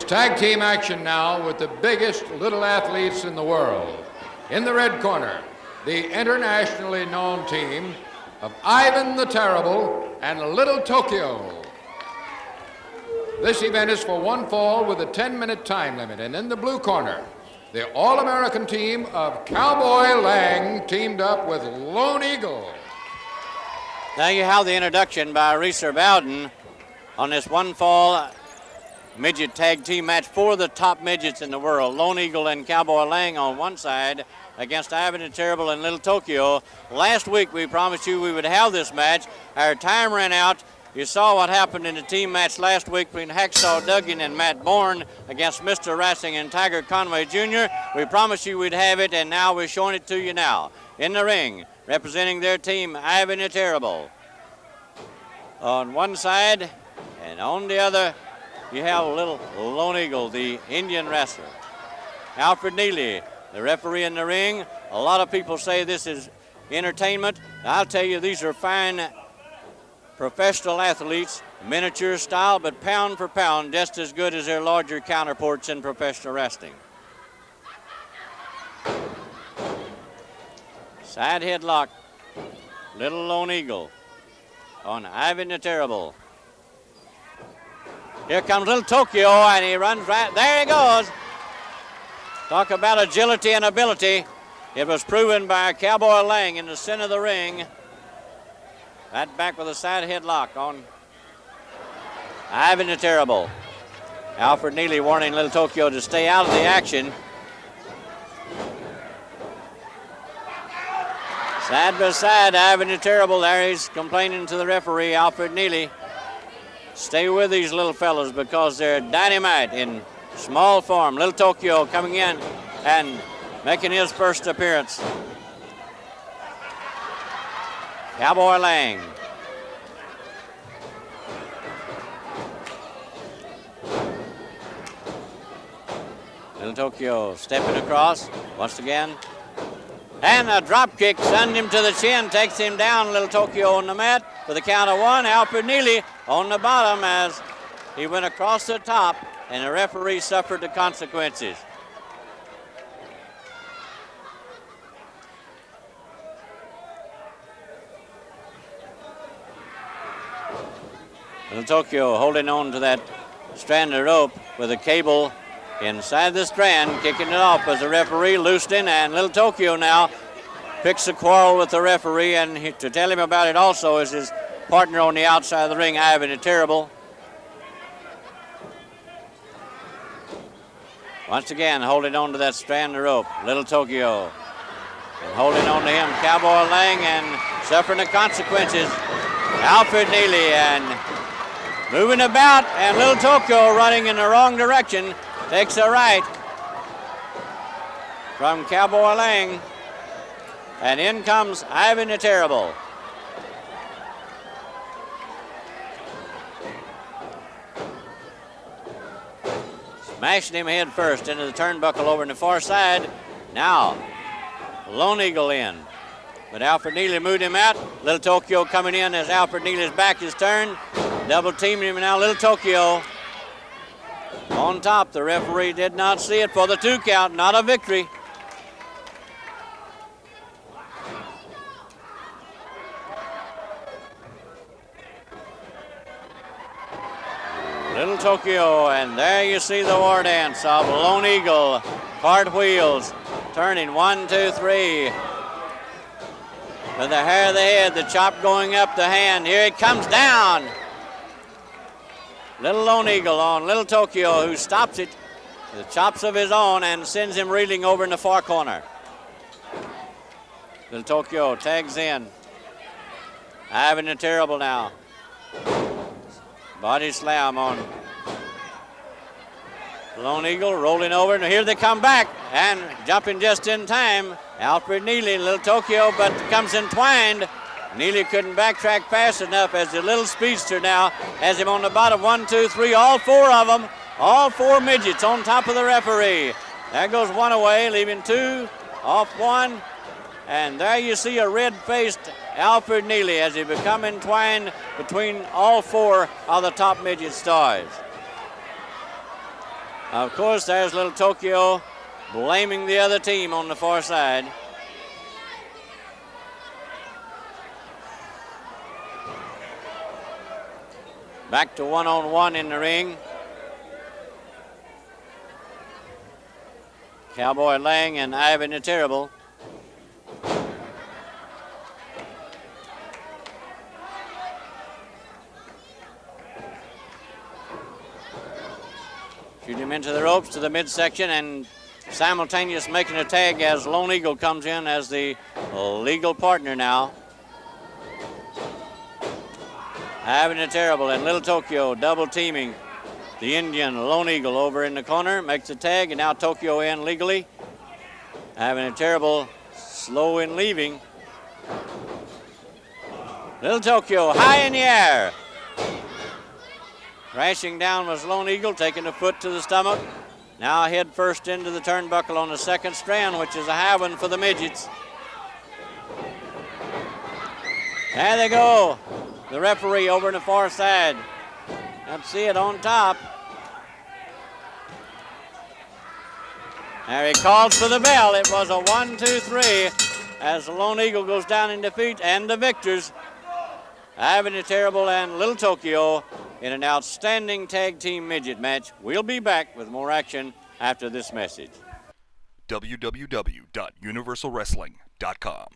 Tag team action now with the biggest little athletes in the world. In the red corner, the internationally known team of Ivan the Terrible and Little Tokyo. This event is for one fall with a 10-minute time limit. And in the blue corner, the All-American team of Cowboy Lang teamed up with Lone Eagle. Now you have the introduction by Reeser Bowden on this one fall midget tag team match for the top midgets in the world. Lone Eagle and Cowboy Lang on one side against Ivan the Terrible and Little Tokyo. Last week we promised you we would have this match. Our time ran out. You saw what happened in the team match last week between Hacksaw Duggan and Matt Bourne against Mr. Racing and Tiger Conway Jr. We promised you we'd have it, and now we're showing it to you now. In the ring, representing their team, Ivan the Terrible. On one side, and on the other, you have Little Lone Eagle, the Indian wrestler. Alfred Neely, the referee in the ring. A lot of people say this is entertainment. I'll tell you, these are fine professional athletes, miniature style, but pound for pound, just as good as their larger counterparts in professional wrestling. Side headlock, Little Lone Eagle on Ivan the Terrible. Here comes Little Tokyo, and he runs right, there he goes. Talk about agility and ability. It was proven by Cowboy Lang in the center of the ring. Right back with a side headlock on Ivan the Terrible. Alfred Neely warning Little Tokyo to stay out of the action. Side by side, Ivan the Terrible. There he's complaining to the referee, Alfred Neely. Stay with these little fellas because they're dynamite in small form. Little Tokyo coming in and making his first appearance. Cowboy Lang. Little Tokyo stepping across once again. And a drop kick sends him to the chin, takes him down. Little Tokyo on the mat with a count of one. Alfred Neely on the bottom as he went across the top, and the referee suffered the consequences. Little Tokyo holding on to that strand of rope with a cable inside the strand, kicking it off as the referee loosening, and Little Tokyo now picks a quarrel with the referee, and to tell him about it also is his partner on the outside of the ring, Ivan the Terrible. Once again, holding on to that strand of rope, Little Tokyo. And holding on to him, Cowboy Lang, and suffering the consequences, Alfred Neely, and moving about, and Little Tokyo running in the wrong direction. Takes a right from Cowboy Lang. And in comes Ivan the Terrible. Smashing him head first into the turnbuckle over on the far side. Now, Lone Eagle in. But Alfred Neely moved him out. Little Tokyo coming in as Alfred Neely's back is turned. Double teaming him now, Little Tokyo. On top, the referee did not see it for the 2 count, not a victory. Little Tokyo, and there you see the war dance of Lone Eagle. Cartwheels, turning 1, 2, 3. With the hair of the head, the chop going up the hand. Here it comes down. Little Lone Eagle on Little Tokyo, who stops it with chops of his own and sends him reeling over in the far corner. Little Tokyo tags in. Ivan the Terrible now. Body slam on Lone Eagle, rolling over, and here they come back, and jumping just in time. Alfred Neely, Little Tokyo, but comes entwined. Neely couldn't backtrack fast enough as the little speedster now has him on the bottom. 1, 2, 3, all 4 of them. All 4 midgets on top of the referee. There goes one away, leaving 2, off 1. And there you see a red-faced Alfred Neely as he become entwined between all 4 of the top midget stars. Of course, there's Little Tokyo blaming the other team on the far side. Back to one-on-one in the ring. Cowboy Lang and Ivan the Terrible. Shoot him into the ropes to the midsection and simultaneous making a tag as Lone Eagle comes in as the legal partner now. Ivan the Terrible and Little Tokyo double teaming the Indian Lone Eagle over in the corner, makes a tag, and now Tokyo in legally. Ivan the Terrible slow in leaving. Little Tokyo high in the air. Crashing down was Lone Eagle, taking a foot to the stomach. Now head first into the turnbuckle on the second strand, which is a high one for the midgets. There they go. The referee over in the far side. Let's see it on top. There he calls for the bell. It was a 1, 2, 3 as the Lone Eagle goes down in defeat, and the victors, Ivan the Terrible and Little Tokyo, in an outstanding tag team midget match. We'll be back with more action after this message. www.universalwrestling.com